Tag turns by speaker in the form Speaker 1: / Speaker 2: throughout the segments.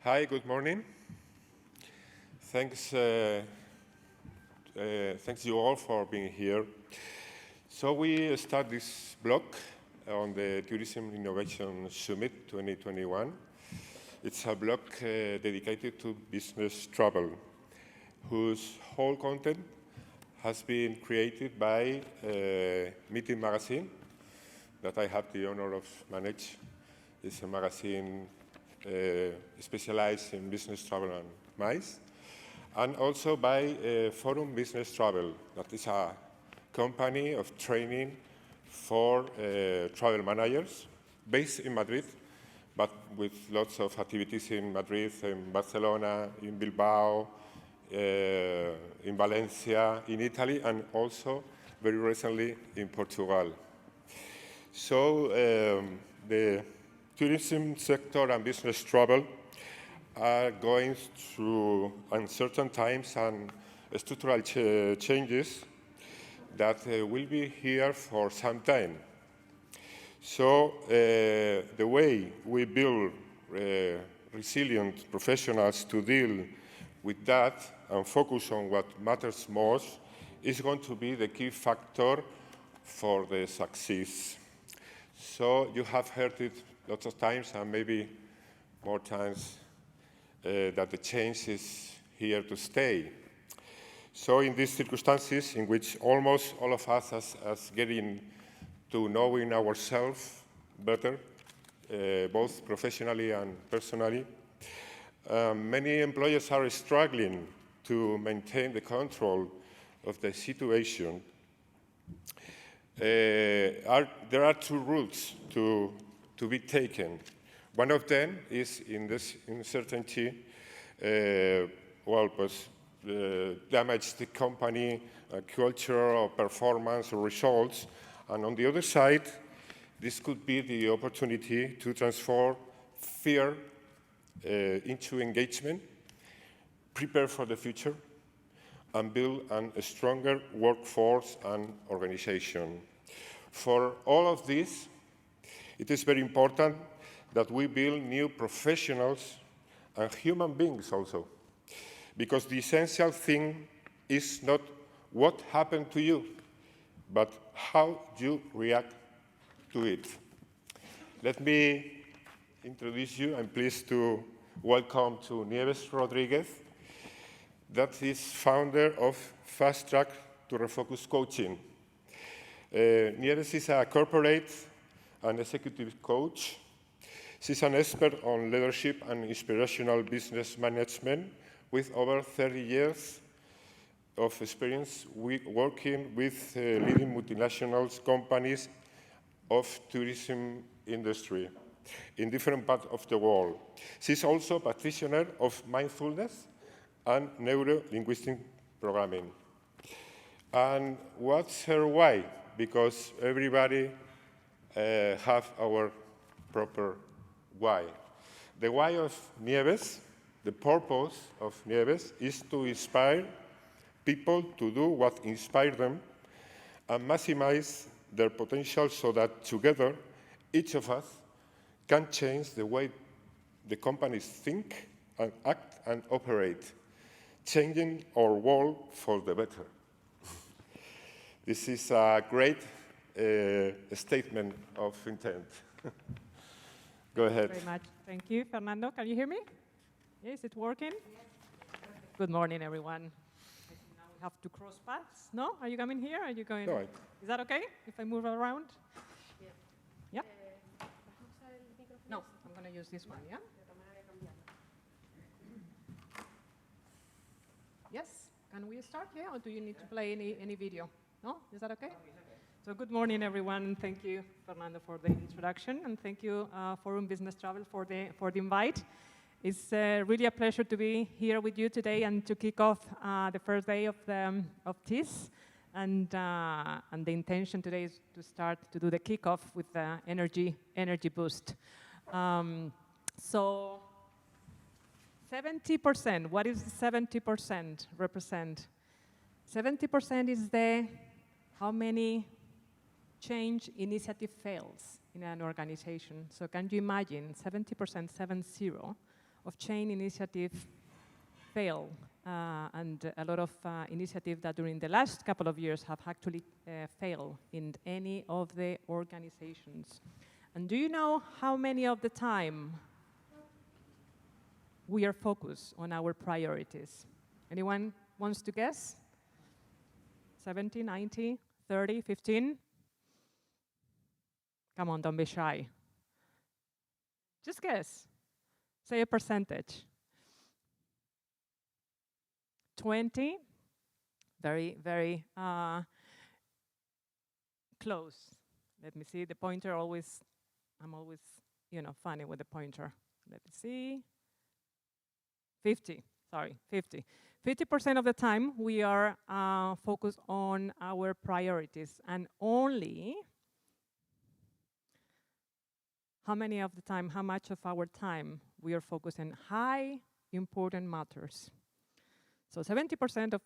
Speaker 1: Hi, good morning. Thanks you all for being here. So we start this block on the Tourism Innovation Summit 2021. It's a block dedicated to business travel, whose whole content has been created by MeetIN magazine that I have the honor of manage. It's a magazine specialized in business travel and MICE, and also by Forum Business Travel, that is a company of training for travel managers based in Madrid, but with lots of activities in Madrid, in Barcelona, in Bilbao, in Valencia, in Italy, and also very recently in Portugal. So the tourism sector and business travel are going through uncertain times and structural changes that will be here for some time. So the way we build resilient professionals to deal with that and focus on what matters most is going to be the key factor for the success. So you have heard it lots of times, and maybe more times, that the change is here to stay. So in these circumstances in which almost all of us are getting to knowing ourselves better, both professionally and personally, many employers are struggling to maintain the control of the situation. There are two routes to be taken. One of them is in this uncertainty, damage the company culture or performance or results. And on the other side, this could be the opportunity to transform fear into engagement, prepare for the future, and build a stronger workforce and organization. For all of this, it is very important that we build new professionals and human beings also, because the essential thing is not what happened to you, but how you react to it. Let me introduce you. I'm pleased to welcome to Nieves Rodríguez, that is founder of Fastracktorefocus coaching. Nieves is a corporate and executive coach. She's an expert on leadership and inspirational business management with over 30 years of experience working with leading multinational companies of tourism industry in different parts of the world. She's also a practitioner of mindfulness and neuro-linguistic programming. And what's her why? Because everybody have our proper why. The why of Nieves, the purpose of Nieves, is to inspire people to do what inspires them and maximize their potential so that together, each of us can change the way the companies think and act and operate, changing our world for the better. This is a great statement of intent. Go ahead.
Speaker 2: Thank you very much. Thank you, Fernando. Can you hear me? Is it working? Good morning, everyone. Now we have to cross paths. No? Are you coming here? Are you going?
Speaker 1: No,
Speaker 2: Is that okay if I move around? Yeah. No, I'm going to use this one. Yeah. Yes. Can we start here, or do you need to play any video? No? Is that okay? So good morning, everyone. Thank you, Fernando, for the introduction, and thank you, Forum Business Travel, for the invite. It's really a pleasure to be here with you today and to kick off the first day of this. And the intention today is to start to do the kickoff with the energy boost. So 70%. What is 70% represent? 70% is how many change initiative fails in an organization. So can you imagine 70%, 7-0, of chain initiative fail, and a lot of initiatives that during the last couple of years have actually failed in any of the organizations. And do you know how many of the time we are focused on our priorities? Anyone wants to guess? 70, 90, 30, 15? Come on, don't be shy. Just guess. Say a percentage. 20? Very, very close. Let me see, the pointer always, I'm always, funny with the pointer. Let me see. 50, sorry, 50. 50% of the time we are focused on our priorities, and only how much of our time we are focused on high important matters. So 70% of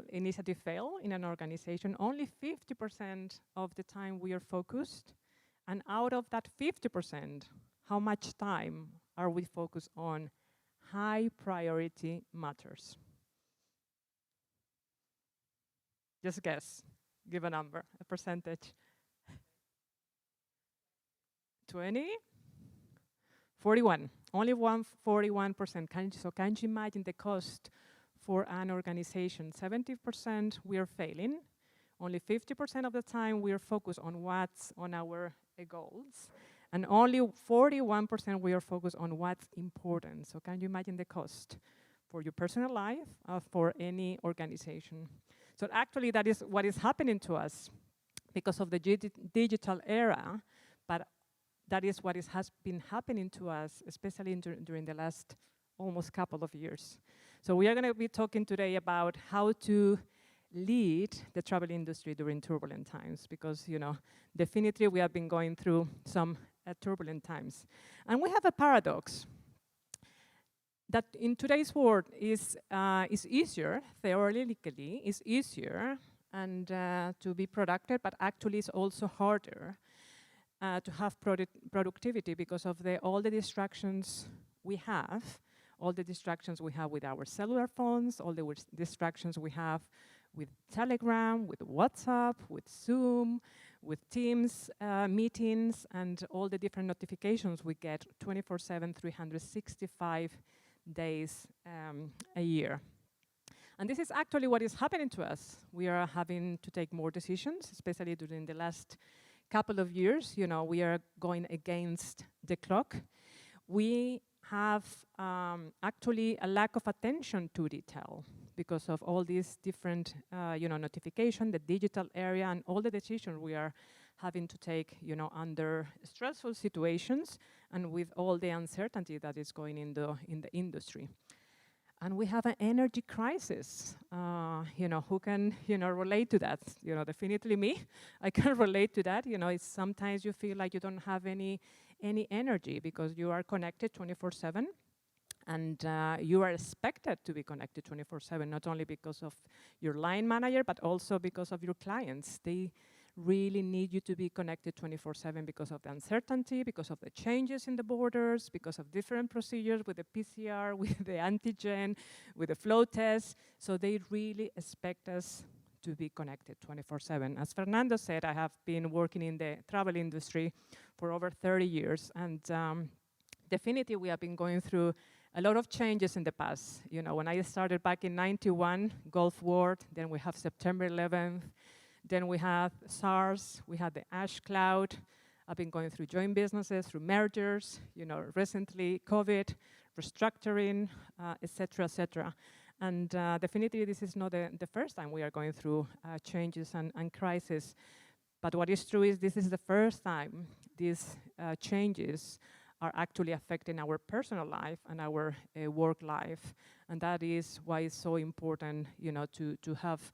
Speaker 2: initiative fail in an organization, only 50% of the time we are focused, and out of that 50%, how much time are we focused on high priority matters? Just guess, give a number, a percentage. 20? 41, only 41%. So can you imagine the cost for an organization? 70% we are failing, only 50% of the time we are focused on what's on our goals, and only 41% we are focused on what's important. So can you imagine the cost for your personal life, for any organization? So actually that is what is happening to us because of the digital era, but that is what has been happening to us, especially during the last almost couple of years. So we are going to be talking today about how to lead the travel industry during turbulent times, because, definitely we have been going through some turbulent times. And we have a paradox that in today's world is easier, theoretically, is easier and to be productive, but actually it's also harder to have productivity because of all the distractions we have, with our cellular phones, all the distractions we have with Telegram, with WhatsApp, with Zoom, with Teams meetings, and all the different notifications we get 24/7, 365 days a year. And this is actually what is happening to us. We are having to take more decisions, especially during the last couple of years. We are going against the clock. We have actually a lack of attention to detail because of all these different notification, the digital area, and all the decisions we are having to take under stressful situations and with all the uncertainty that is going in the industry. And we have an energy crisis. Who can relate to that? Definitely me. I can relate to that. It's sometimes you feel like you don't have any energy because you are connected 24/7, and you are expected to be connected 24/7, not only because of your line manager, but also because of your clients. They really need you to be connected 24/7 because of the uncertainty, because of the changes in the borders, because of different procedures with the PCR, with the antigen, with the flow test. So they really expect us to be connected 24/7. As Fernando said, I have been working in the travel industry for over 30 years, and definitely we have been going through a lot of changes in the past. When I started back in '91, Gulf War, then we have September 11th, then we have SARS, we had the ash cloud. I've been going through joint businesses, through mergers, recently COVID, restructuring, et cetera. And definitely this is not the first time we are going through changes and crisis. But what is true is this is the first time these changes are actually affecting our personal life and our work life. And that is why it's so important, to have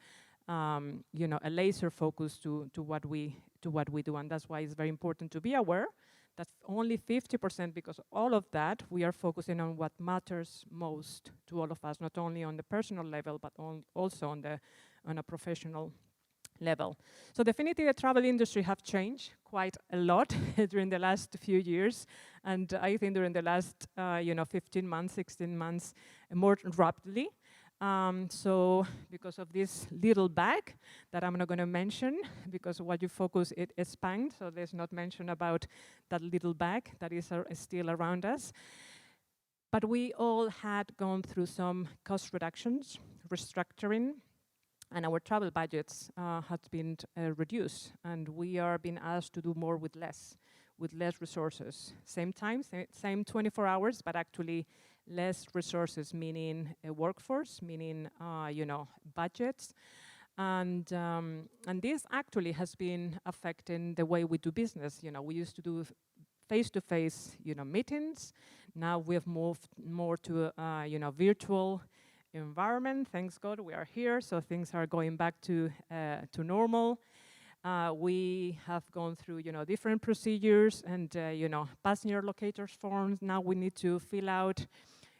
Speaker 2: a laser focus to what we do. And that's why it's very important to be aware that only 50%, because all of that, we are focusing on what matters most to all of us, not only on the personal level, but also on a professional level. So definitely the travel industry have changed quite a lot during the last few years, and I think during the last 15 months, 16 months, more rapidly. So because of this little bag that I'm not going to mention, because what you focus it expand, so there's not mention about that little bag that is still around us. But we all had gone through some cost reductions, restructuring, and our travel budgets had been reduced, and we are being asked to do more with less resources. Same time, same 24 hours, but actually less resources, meaning a workforce, meaning budgets, and this actually has been affecting the way we do business. We used to do face-to-face, meetings. Now we have moved more to virtual environment. Thanks God we are here, so things are going back to normal. We have gone through different procedures and passenger locators forms. Now we need to fill out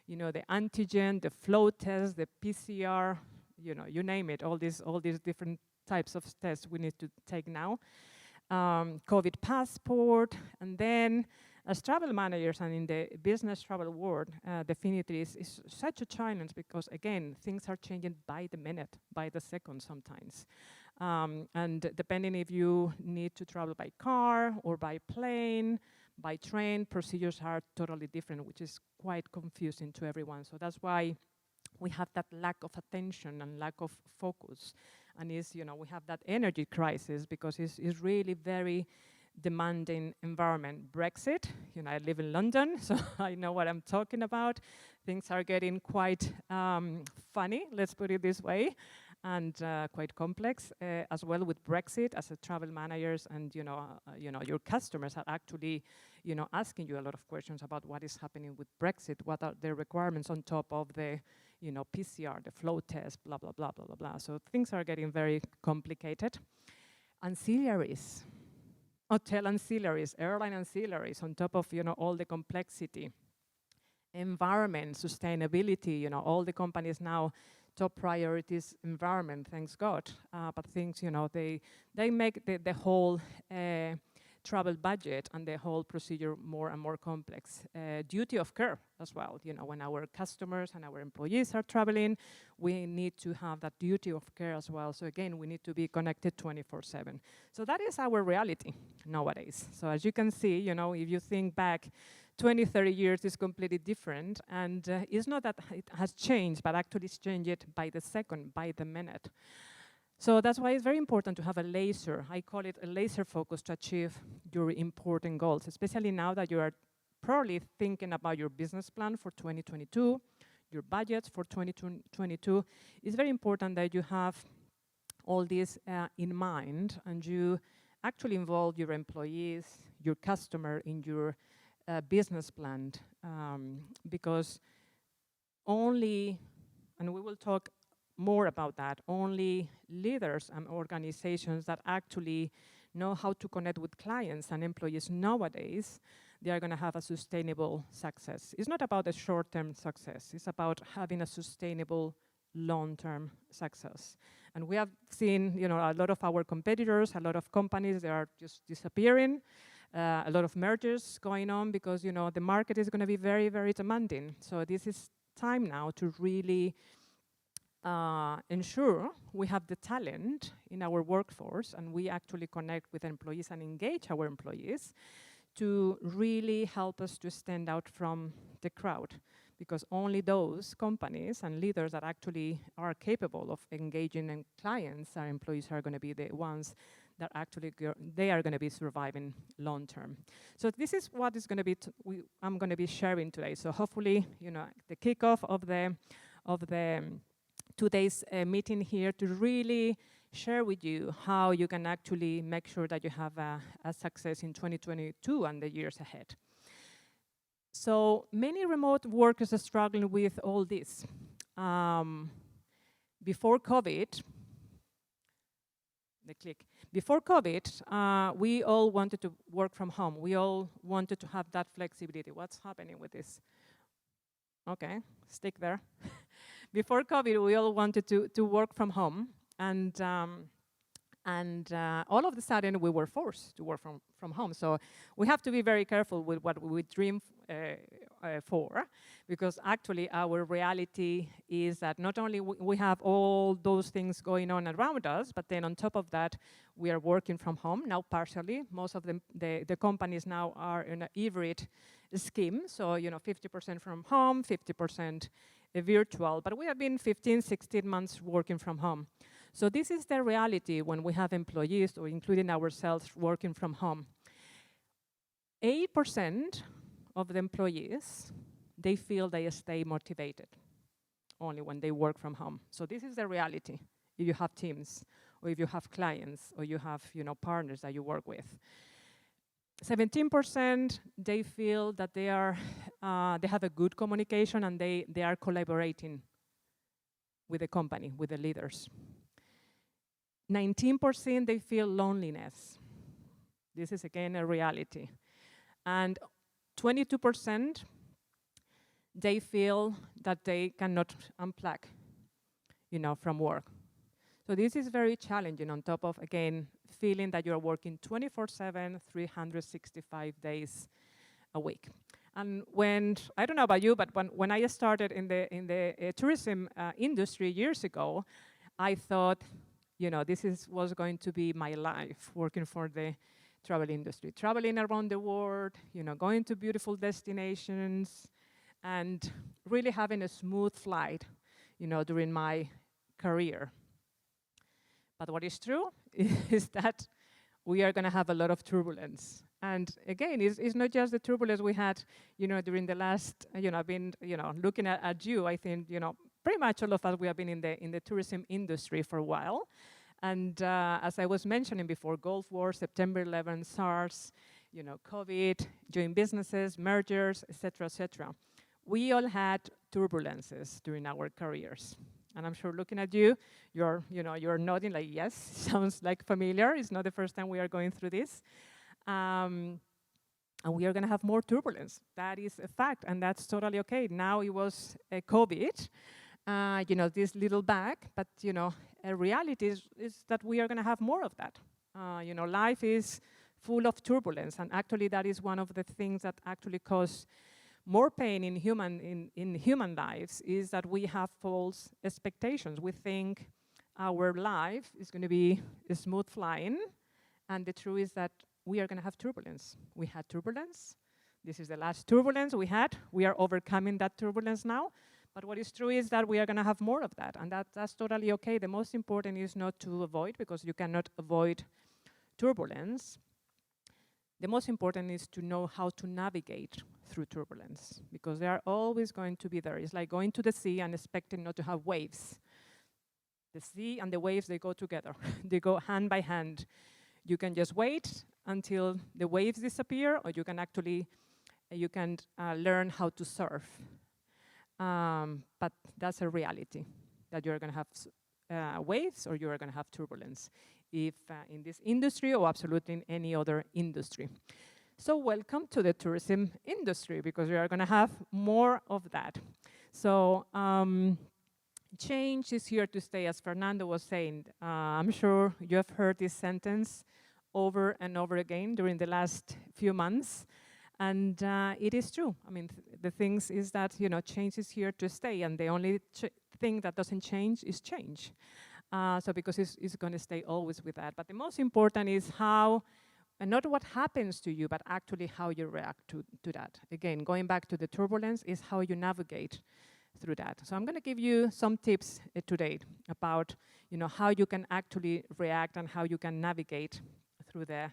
Speaker 2: the antigen, the flow test, the PCR, you name it, all these different types of tests we need to take now. COVID passport, and then as travel managers and in the business travel world, definitely is such a challenge because, again, things are changing by the minute, by the second sometimes. And depending if you need to travel by car or by plane, by train, procedures are totally different, which is quite confusing to everyone. So that's why we have that lack of attention and lack of focus. And we have that energy crisis because it's really very demanding environment. Brexit, I live in London, so I know what I'm talking about. Things are getting quite funny, let's put it this way, and quite complex as well with Brexit. As a travel managers and your customers are actually asking you a lot of questions about what is happening with Brexit, what are the requirements on top of the PCR, the flow test, blah blah blah blah blah blah. So things are getting very complicated. Ancillaries. Hotel ancillaries, airline ancillaries, on top of all the complexity, environment, sustainability. All the companies now top priorities environment. Thanks God, but things they make the whole travel budget and the whole procedure more and more complex. Duty of care as well. When our customers and our employees are traveling, we need to have that duty of care as well. So again, we need to be connected 24/7. So that is our reality nowadays. So as you can see, if you think back 20, 30 years, is completely different. And it's not that it has changed, but actually it's changed by the second, by the minute. So that's why it's very important to have a laser. I call it a laser focus to achieve your important goals, especially now that you are probably thinking about your business plan for 2022, your budgets for 2022. It's very important that you have all this in mind and you actually involve your employees, your customer in your business plan, because only, and we will talk more about that, only leaders and organizations that actually know how to connect with clients and employees nowadays, they are going to have a sustainable success. It's not about a short-term success. It's about having a sustainable long-term success. And we have seen, a lot of our competitors, a lot of companies, they are just disappearing. A lot of mergers going on because, the market is going to be very, very demanding. So this is time now to really ensure we have the talent in our workforce and we actually connect with employees and engage our employees to really help us to stand out from the crowd, because only those companies and leaders that actually are capable of engaging in clients, our employees are going to be the ones that actually they are going to be surviving long term. So this is what is going to be I'm going to be sharing today. So hopefully, the kickoff of the today's meeting here to really share with you how you can actually make sure that you have a success in 2022 and the years ahead. So many remote workers are struggling with all this. Before COVID, Before COVID, we all wanted to work from home. We all wanted to have that flexibility. What's happening with this? Okay, stick there. Before COVID, we all wanted to work from home. And And all of a sudden, we were forced to work from home. So we have to be very careful with what we dream for, because actually our reality is that not only we have all those things going on around us, but then on top of that, we are working from home now partially. Most of the companies now are in an hybrid scheme. So, 50% from home, 50% virtual. But we have been 15, 16 months working from home. So this is the reality when we have employees, or including ourselves, working from home. 8% of the employees, they feel they stay motivated only when they work from home. So this is the reality if you have teams, or if you have clients, or you have partners that you work with. 17%, they feel that they have a good communication and they are collaborating with the company, with the leaders. 19%, they feel loneliness. This is again a reality. And 22%, they feel that they cannot unplug, from work. So this is very challenging, on top of, again, feeling that you're working 24/7, 365 days a week. And I don't know about you, but when I started in the tourism industry years ago, I thought, this was going to be my life, working for the travel industry, traveling around the world, going to beautiful destinations, and really having a smooth flight, during my career. But what is true is that we are going to have a lot of turbulence. And again, it's not just the turbulence we had, during the last, I've been, looking at you, I think, pretty much all of us, we have been in the tourism industry for a while. And as I was mentioning before, Gulf War, September 11, SARS, COVID, joint businesses, mergers, et cetera, et cetera. We all had turbulences during our careers. And I'm sure looking at you, you're nodding like, yes, sounds like familiar. It's not the first time we are going through this. And we are going to have more turbulence. That is a fact, and that's totally okay. Now it was COVID, this little bag, but, a reality is that we are going to have more of that. Life is full of turbulence, and actually that is one of the things that actually cause more pain in human lives, is that we have false expectations. We think our life is going to be smooth flying, and the truth is that we are going to have turbulence. We had turbulence. This is the last turbulence we had. We are overcoming that turbulence now. But what is true is that we are going to have more of that, and that's totally okay. The most important is not to avoid, because you cannot avoid turbulence. The most important is to know how to navigate through turbulence, because they are always going to be there. It's like going to the sea and expecting not to have waves. The sea and the waves, they go together. They go hand by hand. You can just wait until the waves disappear, or you can learn how to surf. But that's a reality, that you're going to have waves, or you're going to have turbulence, if in this industry, or absolutely in any other industry. So welcome to the tourism industry, because we are going to have more of that. So change is here to stay, as Fernando was saying. I'm sure you have heard this sentence over and over again during the last few months. And it is true. I mean, the things is that, change is here to stay, and the only thing that doesn't change is change. So because it's going to stay always with that. But the most important is how, and not what happens to you, but actually how you react to that. Again, going back to the turbulence, is how you navigate through that. So I'm going to give you some tips today about, how you can actually react and how you can navigate through the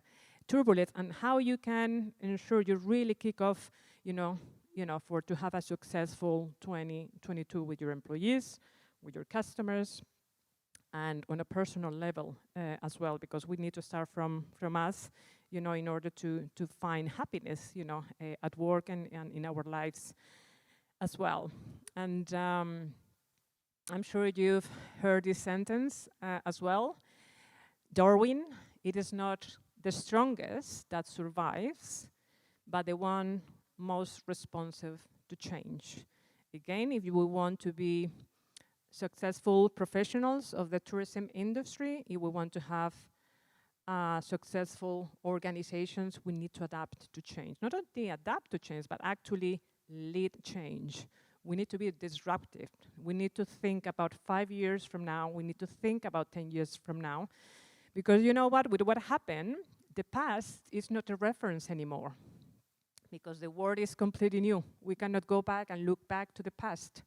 Speaker 2: turbulence, and how you can ensure you really kick off, to have a successful 2022 with your employees, with your customers, and on a personal level as well, because we need to start from us, in order to find happiness, at work and in our lives as well. And I'm sure you've heard this sentence as well. Darwin, it is not the strongest that survives, but the one most responsive to change. Again, if you want to be successful professionals of the tourism industry, if we want to have successful organizations, we need to adapt to change. Not only adapt to change, but actually lead change. We need to be disruptive. We need to think about 5 years from now. We need to think about 10 years from now. Because you know what? With what happened, the past is not a reference anymore. Because the world is completely new. We cannot go back and look back to the past.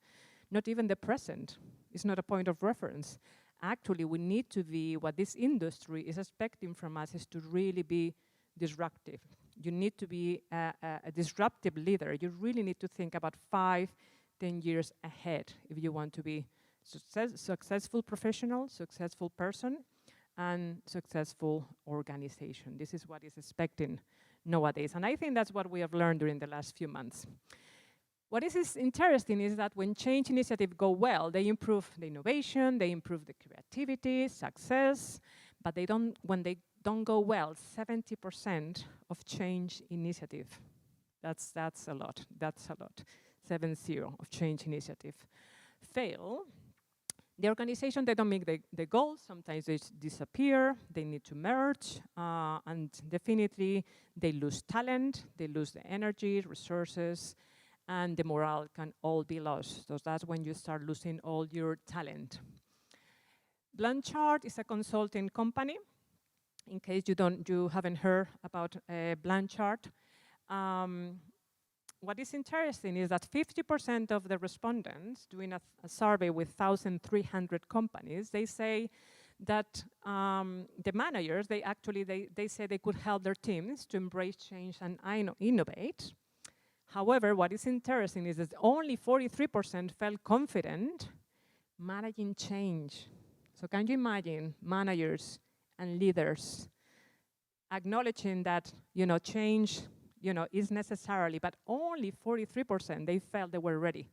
Speaker 2: Not even the present is not a point of reference. Actually, we need to be, what this industry is expecting from us is to really be disruptive. You need to be a disruptive leader. You really need to think about 5, 10 years ahead if you want to be successful professional, successful person, and successful organization. This is what is expecting nowadays. And I think that's what we have learned during the last few months. What is interesting is that when change initiatives go well, they improve the innovation, they improve the creativity, success, but when they don't go well, 70% of change initiative. That's a lot. 70 of change initiative fail. The organization, they don't make the goals. Sometimes they disappear. They need to merge. And definitely, they lose talent. They lose the energy, resources, and the morale can all be lost. So that's when you start losing all your talent. Blanchard is a consulting company. In case you haven't heard about Blanchard. What is interesting is that 50% of the respondents, doing a survey with 1,300 companies, they say that the managers, they say they could help their teams to embrace change and innovate. However, what is interesting is that only 43% felt confident managing change. So can you imagine managers and leaders acknowledging that, change, is necessarily, but only 43% they felt they were ready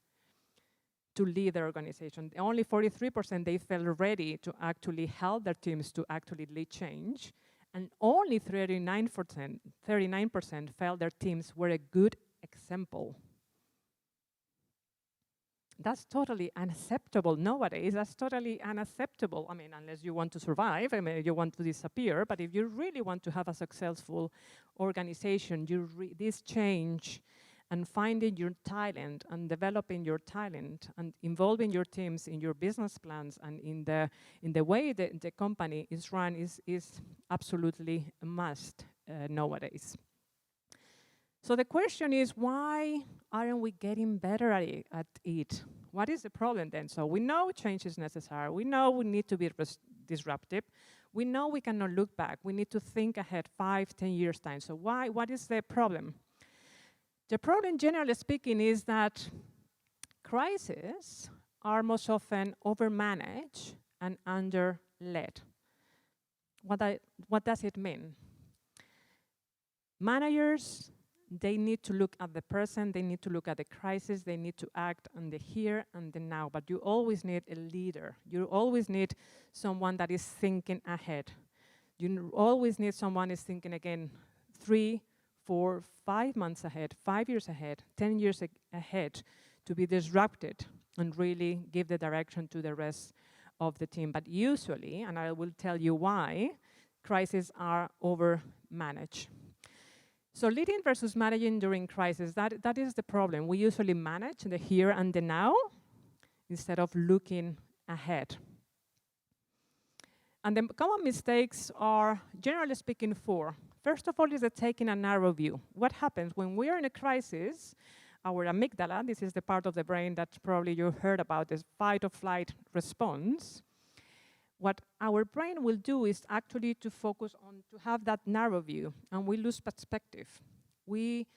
Speaker 2: to lead their organization. Only 43% they felt ready to actually help their teams to actually lead change. And only 39% felt their teams were a good example. That's totally unacceptable nowadays. That's totally unacceptable. I mean, unless you want to survive, you want to disappear. But if you really want to have a successful organization, this change and finding your talent and developing your talent and involving your teams in your business plans and in the way the company is run is absolutely a must nowadays. So the question is, why aren't we getting better at it? What is the problem then? So we know change is necessary. We know we need to be disruptive. We know we cannot look back. We need to think ahead 5, 10 years time. So what is the problem? The problem, generally speaking, is that crises are most often overmanaged and under-led. What does it mean? Managers, they need to look at the present, they need to look at the crisis, they need to act on the here and the now, but you always need a leader. You always need someone that is thinking ahead. You always need someone is thinking again 3, 4, 5 months ahead, 5 years ahead, 10 years ahead to be disrupted and really give the direction to the rest of the team. But usually, and I will tell you why, crises are over-managed. So leading versus managing during crisis, that is the problem. We usually manage the here and the now instead of looking ahead. And the common mistakes are, generally speaking, 4. First of all is taking a narrow view. What happens when we are in a crisis? Our amygdala, this is the part of the brain that probably you heard about, this fight or flight response. What our brain will do is actually to focus on, to have that narrow view, and we lose perspective. We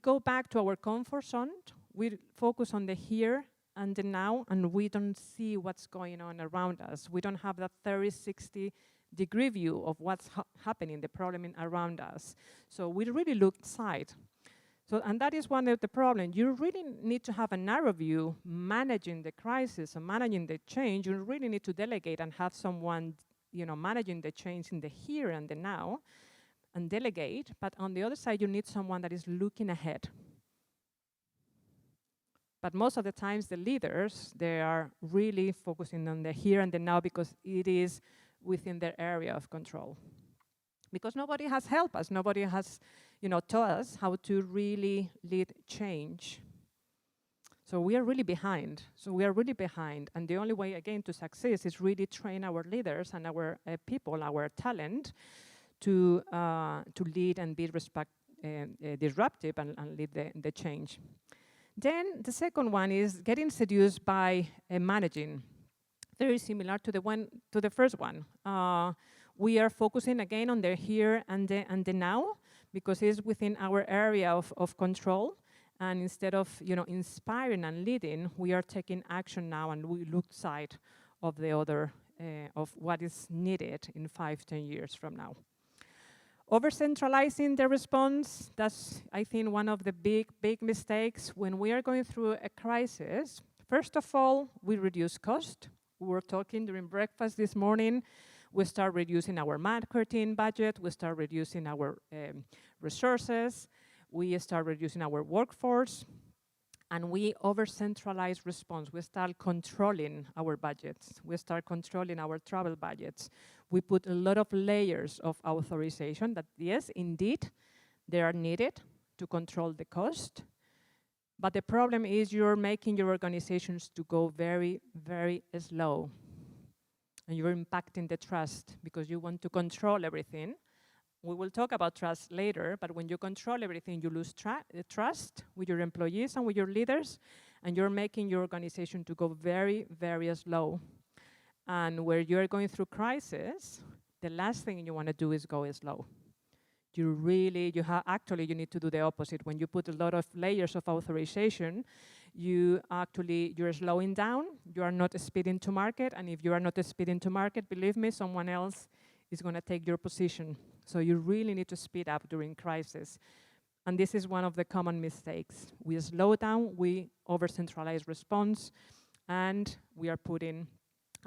Speaker 2: go back to our comfort zone, we focus on the here and the now, and we don't see what's going on around us. We don't have that 360-degree view of what's happening, the problem around us. So we really look inside. So, and that is one of the problems. You really need to have a narrow view managing the crisis and managing the change. You really need to delegate and have someone, managing the change in the here and the now and delegate. But on the other side, you need someone that is looking ahead. But most of the times, the leaders, they are really focusing on the here and the now because it is within their area of control. Because nobody has helped us, nobody has taught us how to really lead change. So we are really behind. And the only way, again, to succeed is really train our leaders and our people, our talent, to lead and be disruptive and lead the change. Then the second one is getting seduced by managing. Very similar to the first one. We are focusing again on the here and the now, because it's within our area of control. And instead of inspiring and leading, we are taking action now, and we look side of the other of what is needed in 5-10 years from now. Over-centralizing the response, that's, I think, one of the big mistakes when we are going through a crisis. First of all, we reduce cost. We were talking during breakfast this morning. We start reducing our marketing budget. We start reducing our resources. We start reducing our workforce. And we over-centralize response. We start controlling our budgets. We start controlling our travel budgets. We put a lot of layers of authorization that, yes, indeed, they are needed to control the cost. But the problem is you're making your organizations to go very, very slow. And you're impacting the trust because you want to control everything. We will talk about trust later, but when you control everything, you lose trust with your employees and with your leaders, and you're making your organization to go very, very slow. And where you're going through crisis, the last thing you want to do is go slow. Actually, you need to do the opposite. When you put a lot of layers of authorization, you're slowing down, you are not speeding to market, and if you are not speeding to market, believe me, someone else is going to take your position. So you really need to speed up during crisis. And this is one of the common mistakes. We slow down, we over-centralize response, and we are putting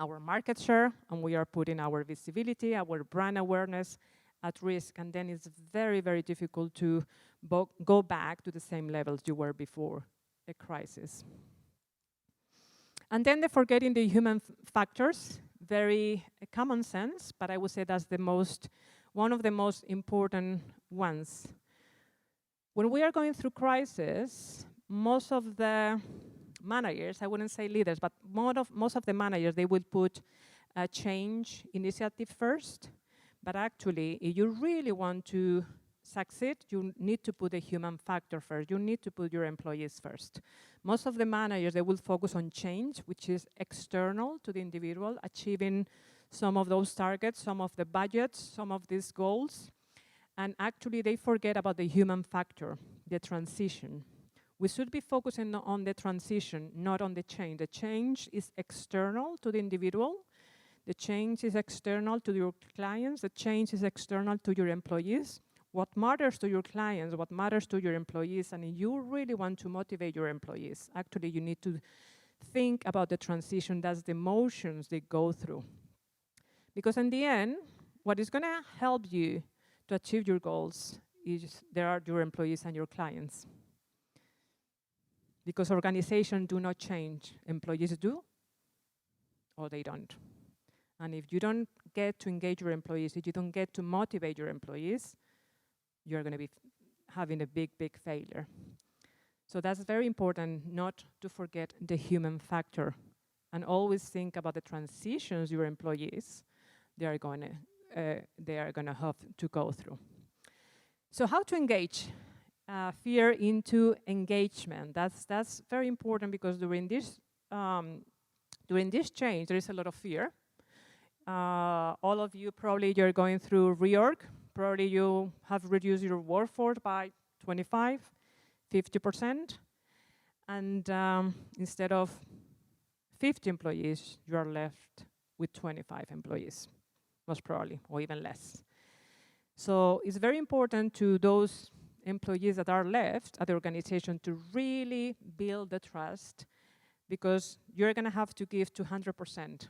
Speaker 2: our market share, and we are putting our visibility, our brand awareness at risk. And then it's very, very difficult to go back to the same levels you were before a crisis. And then forgetting the human factors, very common sense, but I would say that's one of the most important ones. When we are going through crisis, most of the managers, I wouldn't say leaders, but most of the managers, they will put a change initiative first. But actually, if you really want to succeed, you need to put the human factor first. You need to put your employees first. Most of the managers, they will focus on change, which is external to the individual, achieving some of those targets, some of the budgets, some of these goals. And actually, they forget about the human factor, the transition. We should be focusing on the transition, not on the change. The change is external to the individual. The change is external to your clients. The change is external to your employees. What matters to your clients, what matters to your employees, and if you really want to motivate your employees, actually you need to think about the transition, that's the emotions they go through. Because in the end, what is going to help you to achieve your goals is there are your employees and your clients. Because organizations do not change. Employees do, or they don't. And if you don't get to engage your employees, if you don't get to motivate your employees, you're going to be having a big, big failure. So that's very important, not to forget the human factor. And always think about the transitions your employees they are going to have to go through. So how to engage? Fear into engagement. That's very important because during this change, there is a lot of fear. All of you probably you're going through reorg. Probably you have reduced your workforce by 25, 50%. And instead of 50 employees, you are left with 25 employees, most probably, or even less. So it's very important to those employees that are left at the organization to really build the trust, because you're going to have to give 200%.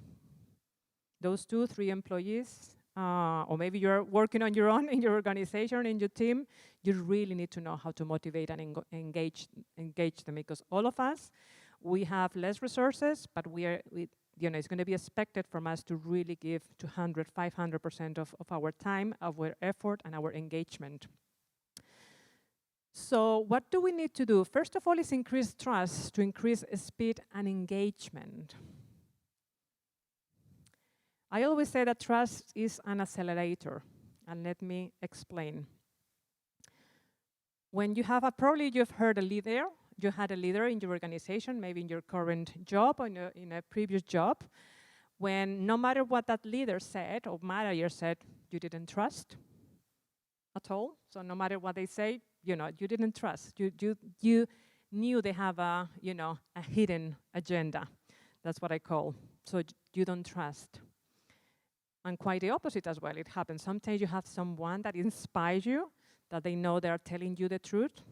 Speaker 2: Those 2-3 employees, or maybe you're working on your own in your organization, in your team, you really need to know how to motivate and engage them, because all of us, we have less resources, but we it's going to be expected from us to really give 200, 500% of our time, our effort, and our engagement. So what do we need to do? First of all is increase trust to increase speed and engagement. I always say that trust is an accelerator, and let me explain. When you have probably you've heard a leader, you had a leader in your organization, maybe in your current job or in a previous job, when no matter what that leader said or manager said, you didn't trust at all. So no matter what they say, you didn't trust. You knew they have a hidden agenda. That's what I call. So you don't trust. And quite the opposite as well. It happens. Sometimes you have someone that inspires you, that they know they're telling you the truth.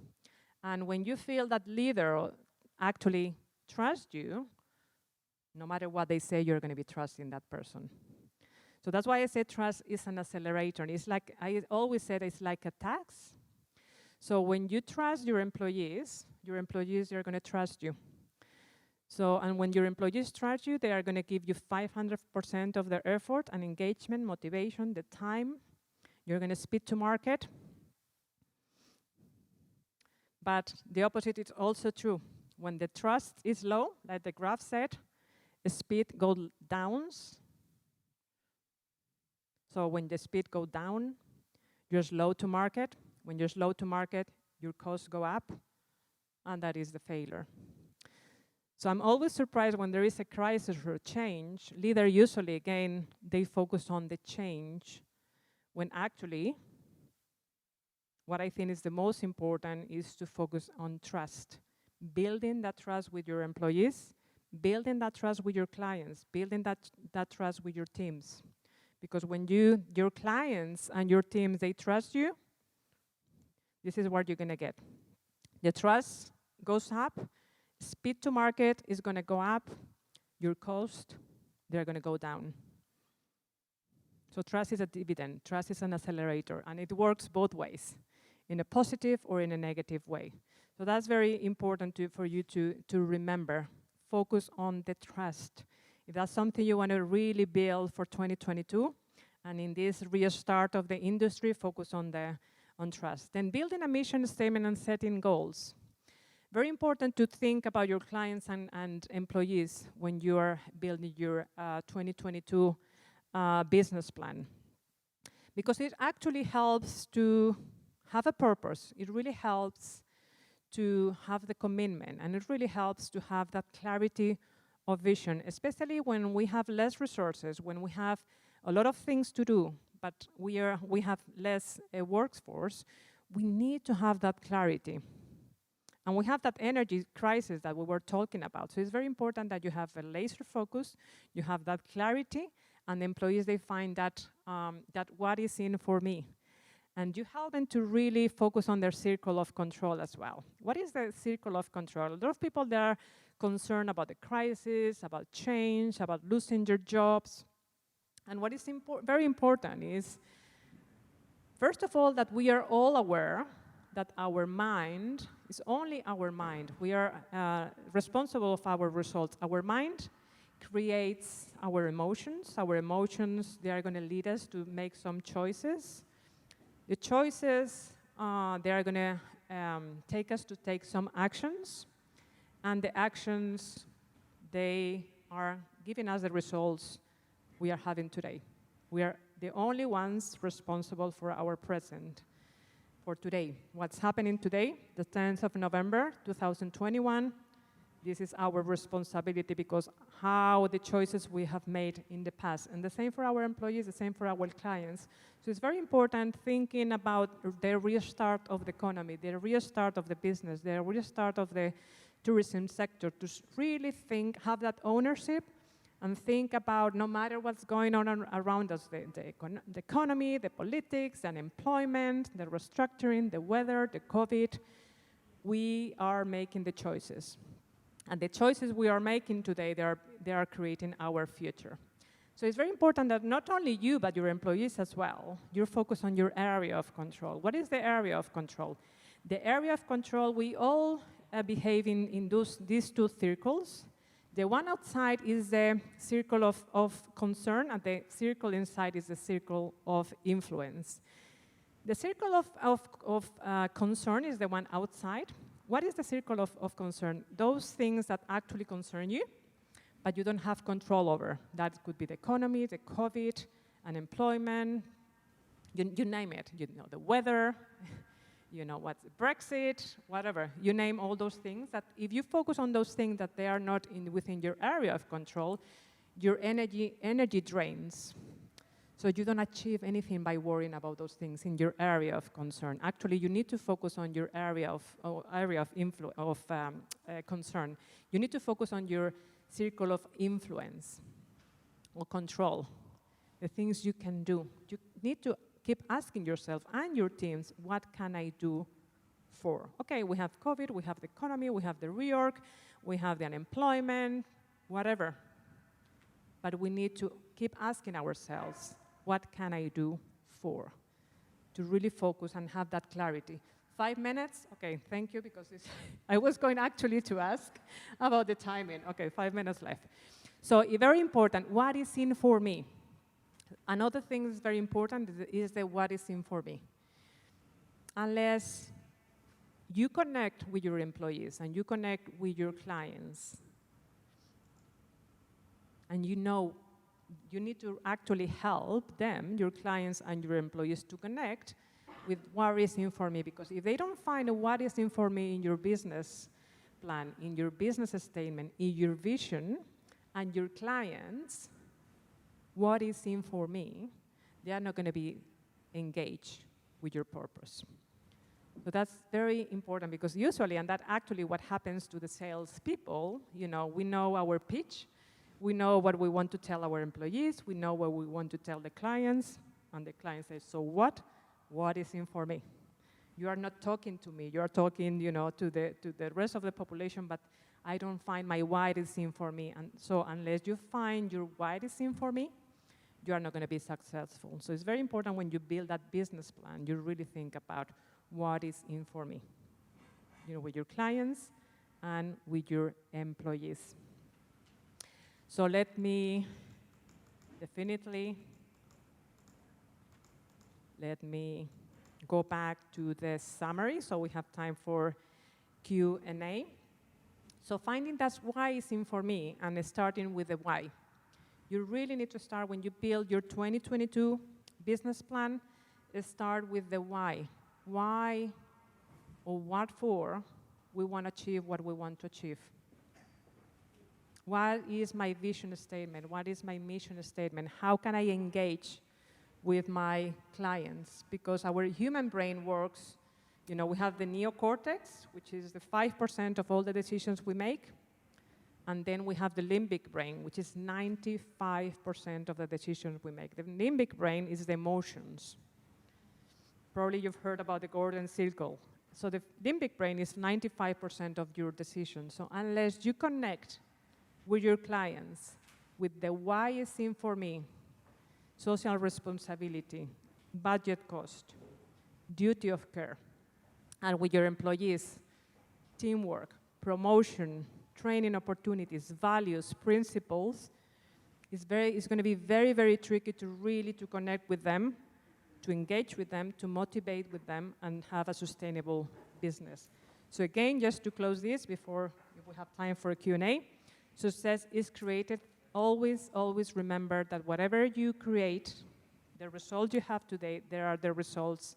Speaker 2: And when you feel that leader actually trusts you, no matter what they say, you're going to be trusting that person. So that's why I say trust is an accelerator. It's like, I always said, it's like a tax. So when you trust your employees are going to trust you. So, and when your employees trust you, they are going to give you 500% of their effort and engagement, motivation, the time. You're going to speed to market. But the opposite is also true. When the trust is low, like the graph said, the speed goes down. So when the speed goes down, you're slow to market. When you're slow to market, your costs go up, and that is the failure. So I'm always surprised when there is a crisis or change. Leaders usually, again, they focus on the change, when actually, what I think is the most important is to focus on trust. Building that trust with your employees, building that trust with your clients, building that trust with your teams. Because when your clients and your teams, they trust you, this is what you're going to get. The trust goes up, speed to market is going to go up, your cost, they're going to go down. So trust is a dividend, trust is an accelerator, and it works both ways, in a positive or in a negative way. So that's very important for you to remember. Focus on the trust. If that's something you want to really build for 2022, and in this restart of the industry, focus on trust. Then building a mission statement and setting goals. Very important to think about your clients and employees when you are building your 2022 business plan. Because it actually helps to have a purpose. It really helps to have the commitment, and it really helps to have that clarity of vision, especially when we have less resources, when we have a lot of things to do, but we have less workforce. We need to have that clarity. And we have that energy crisis that we were talking about. So it's very important that you have a laser focus, you have that clarity, and the employees, they find that what is in for me. And you help them to really focus on their circle of control as well. What is the circle of control? A lot of people, they are concerned about the crisis, about change, about losing their jobs. And what is very important is, first of all, that we are all aware that our mind is only our mind. We are responsible of our results. Our mind creates our emotions. Our emotions, they are going to lead us to make some choices. The choices, they are going to take us to take some actions. And the actions, they are giving us the results we are having today. We are the only ones responsible for our present, for today. What's happening today, the 10th of November, 2021, this is our responsibility, because how the choices we have made in the past. And the same for our employees, the same for our clients. So it's very important thinking about the restart of the economy, the restart of the business, the restart of the tourism sector, to really think, have that ownership, and think about, no matter what's going on around us, the economy, the politics, and employment, the restructuring, the weather, the COVID, we are making the choices. And the choices we are making today, they are creating our future. So it's very important that not only you, but your employees as well, you focus on your area of control. What is the area of control? The area of control, we all behave in these two circles. The one outside is the circle of concern, and the circle inside is the circle of influence. The circle of concern is the one outside. What is the circle of concern? Those things that actually concern you, but you don't have control over. That could be the economy, the COVID, unemployment, you name it. You know, the weather, you know, what's Brexit, whatever. You name all those things. That if you focus on those things that they are not within your area of control, your energy drains. So you don't achieve anything by worrying about those things in your area of concern. Actually, you need to focus on your area of concern. You need to focus on your circle of influence or control, the things you can do. You need to keep asking yourself and your teams, what can I do for? Okay, we have COVID, we have the economy, we have the reorg, we have the unemployment, whatever. But we need to keep asking ourselves, what can I do for? To really focus and have that clarity. 5 minutes? Okay, thank you, because I was going actually to ask about the timing. Okay, 5 minutes left. So very important, what is in for me? Another thing that's very important is the what is in for me. Unless you connect with your employees and you connect with your clients, and you know you need to actually help them, your clients and your employees, to connect with what is in for me. Because if they don't find what is in for me in your business plan, in your business statement, in your vision, and your clients, what is in for me, they are not going to be engaged with your purpose. So that's very important, because usually, and that actually what happens to the salespeople, you know, we know our pitch, we know what we want to tell our employees, we know what we want to tell the clients, and the client says, so what? What is in for me? You are not talking to me, you are talking, you know, to the rest of the population, but I don't find my why is in for me. And so unless you find your why is in for me, you are not going to be successful. So it's very important when you build that business plan, you really think about what is in for me, you know, with your clients and with your employees. So let me go back to the summary so we have time for Q&A. So finding that why is in for me and starting with the why. You really need to start when you build your 2022 business plan, start with the why. Why or what for we want to achieve what we want to achieve. What is my vision statement? What is my mission statement? How can I engage with my clients? Because our human brain works, you know, we have the neocortex, which is the 5% of all the decisions we make. And then we have the limbic brain, which is 95% of the decisions we make. The limbic brain is the emotions. Probably you've heard about the golden circle. So the limbic brain is 95% of your decisions. So unless you connect with your clients, with the why is in for me, social responsibility, budget cost, duty of care, and with your employees, teamwork, promotion, training opportunities, values, principles, it's going to be very, very tricky to really connect with them, to engage with them, to motivate with them, and have a sustainable business. So again, just to close this before we have time for a Q&A, success is created. Always, always remember that whatever you create, the results you have today, they are the results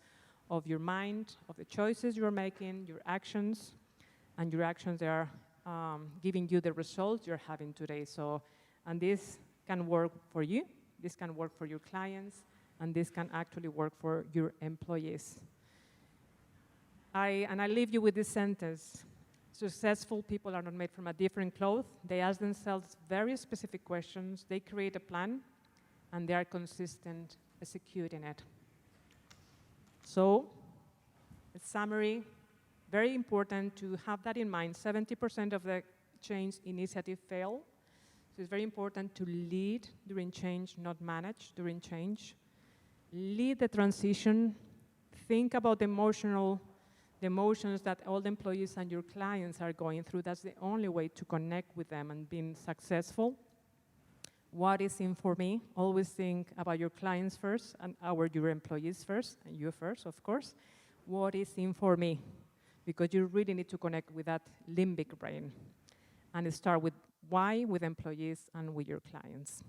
Speaker 2: of your mind, of the choices you're making, your actions, and your actions, they are giving you the results you're having today. So, and this can work for you, this can work for your clients, and this can actually work for your employees. I leave you with this sentence. Successful people are not made from a different cloth. They ask themselves very specific questions, they create a plan, and they are consistent executing it. So, a summary, very important to have that in mind. 70% of the change initiative fail. So it's very important to lead during change, not manage during change. Lead the transition. Think about the the emotions that all the employees and your clients are going through. That's the only way to connect with them and being successful. What is in for me? Always think about your clients first and your employees first, and you first, of course. What is in for me? Because you really need to connect with that limbic brain. And start with why, with employees and with your clients.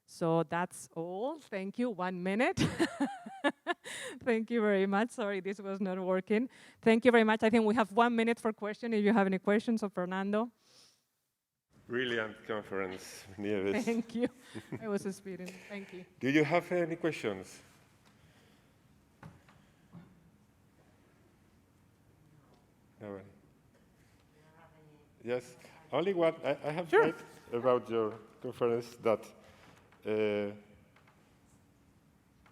Speaker 2: So that's all. Thank you. 1 minute. Thank you very much. Sorry, this was not working. Thank you very much. I think we have 1 minute for questions if you have any questions of Fernando.
Speaker 1: Brilliant conference, Nieves.
Speaker 2: Thank you. I was speeding. Thank you.
Speaker 1: Do you have any questions? No one. Yes. Only one. I have read about your conference that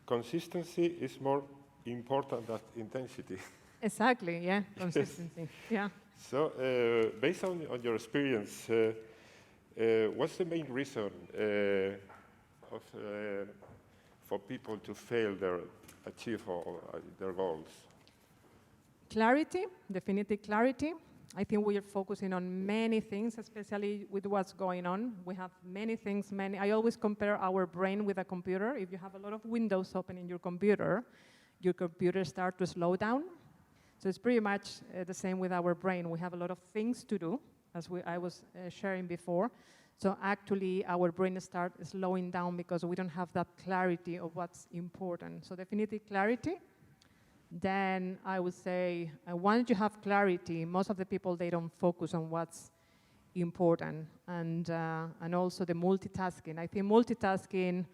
Speaker 1: consistency is more important than intensity.
Speaker 2: Exactly, yeah, consistency, yeah.
Speaker 1: So, based on your experience, what's the main reason for people to fail achieve their goals?
Speaker 2: Clarity, definitive clarity. I think we are focusing on many things, especially with what's going on. We have many things, I always compare our brain with a computer. If you have a lot of windows open in your computer starts to slow down. So it's pretty much the same with our brain. We have a lot of things to do, as I was sharing before. So actually, our brain starts slowing down because we don't have that clarity of what's important. So definitive clarity. Then I would say, once you have clarity, most of the people, they don't focus on what's important. And also the multitasking. I think multitasking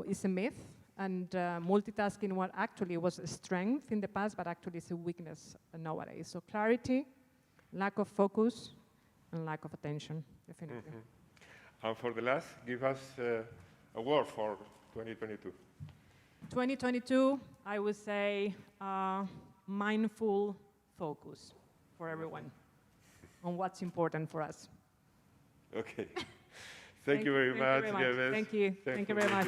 Speaker 2: is a myth. And multitasking actually was a strength in the past, but actually it's a weakness nowadays. So clarity, lack of focus, and lack of attention, definitely.
Speaker 1: Mm-hmm. And for the last, give us a word for 2022.
Speaker 2: 2022, I would say mindful focus for everyone on what's important for us.
Speaker 1: Okay. Thank you very much.
Speaker 2: Thank you. Thank you very much.